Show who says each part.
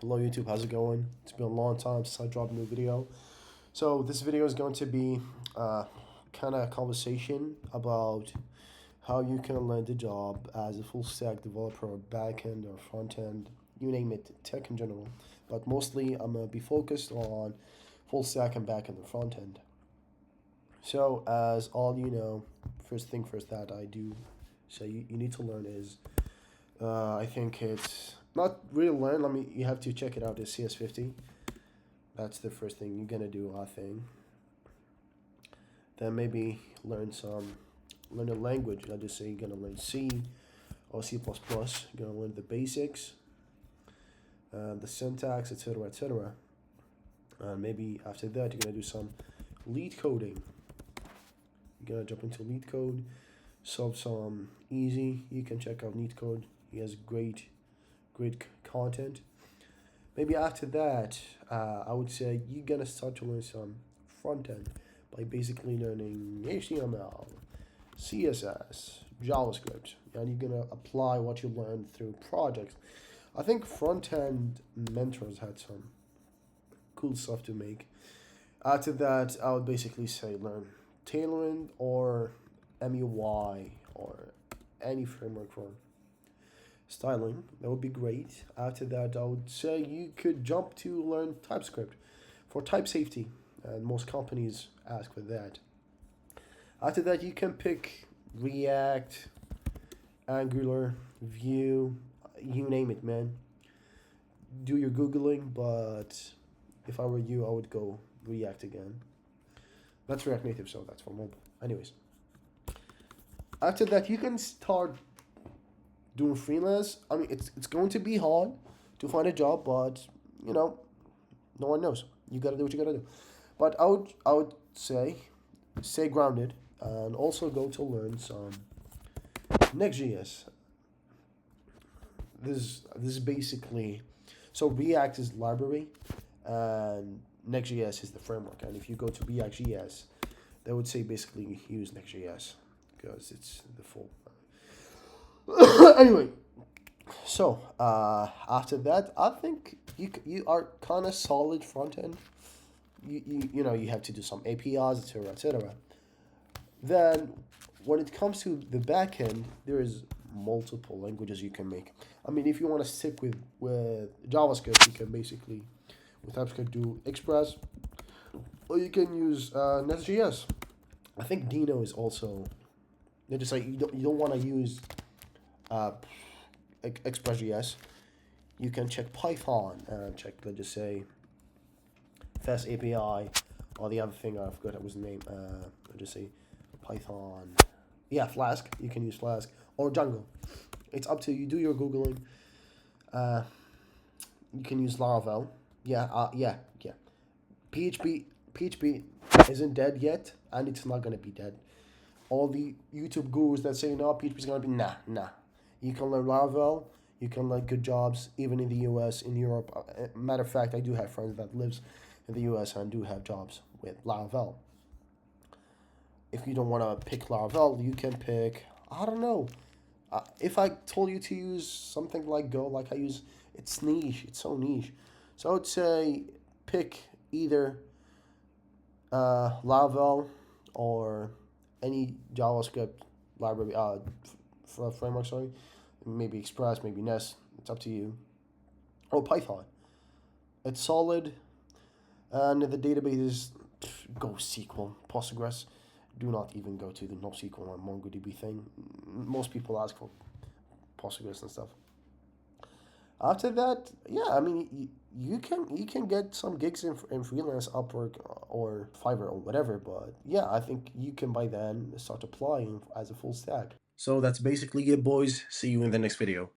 Speaker 1: Hello YouTube, how's it going? It's been a long time since I dropped a new video. So this video is going to be kind of a conversation about how you can land a job as a full stack developer or back end or front end, you name it, tech in general. But mostly I'm gonna be focused on full stack and back end and front end. So as all you know, first thing first that I do say you need to learn is I think it's not really learn. You have to check it out. Is CS50. That's the first thing you're gonna do, I think. Then maybe learn a language. I just say you're gonna learn C or C++. You're gonna learn the basics, the syntax, etc., etc. Maybe after that, you're gonna do some lead coding. You're gonna jump into lead code, solve some easy. You can check out lead code. He has great content. Maybe after that, I would say you're gonna start to learn some front end by basically learning HTML, CSS, JavaScript, and you're gonna apply what you learned through projects. I think front end mentors had some cool stuff to make. After that, I would basically say learn Tailwind or MUI or any framework for styling. That would be great. After that, I would say you could jump to learn TypeScript for type safety, and most companies ask for that. After that, you can pick React, Angular, Vue, you name it, man. Do your Googling, but if I were you, I would go React again. That's React Native, so that's for mobile. Anyways, after that, you can start doing freelance. It's going to be hard to find a job, but you know, no one knows. You gotta do what you gotta do. But I would say stay grounded and also go to learn some Next.js. This is basically so React is library and Next.js is the framework. And if you go to React.js, they would say basically use Next.js because it's the full. Anyway, so after that, I think you are kind of solid front end. You know you have to do some APIs, etc., etc. Then when it comes to the back end, there is multiple languages you can make. I mean, if you want to stick with JavaScript, you can basically with TypeScript do Express, or you can use Nest.js. I think Dino is also. They just like you don't want to use uh, Express.js. You can check Python and check, let's just say, Fast API, or the other thing I forgot what was the name. Let's just say Python. Yeah, Flask. You can use Flask or Django. It's up to you. Do your googling. Uh, you can use Laravel. Yeah. PHP isn't dead yet, and it's not gonna be dead. All the YouTube gurus that say no, PHP is gonna be nah. You can learn Laravel. You can learn good jobs even in the U.S. in Europe. Matter of fact, I do have friends that lives in the U.S. and do have jobs with Laravel. If you don't want to pick Laravel, you can pick I don't know. If I told you to use something like Go, like I use, it's niche. It's so niche. So I would say pick either Laravel or any JavaScript library, framework. Sorry, maybe Express, maybe Nest. It's up to you. Or Python. It's solid, and the database is Go SQL, Postgres. Do not even go to the NoSQL and MongoDB thing. Most people ask for Postgres and stuff. After that, yeah, I mean, you can get some gigs in freelance Upwork or Fiverr or whatever. But yeah, I think you can by then start applying as a full stack. So that's basically it, boys. See you in the next video.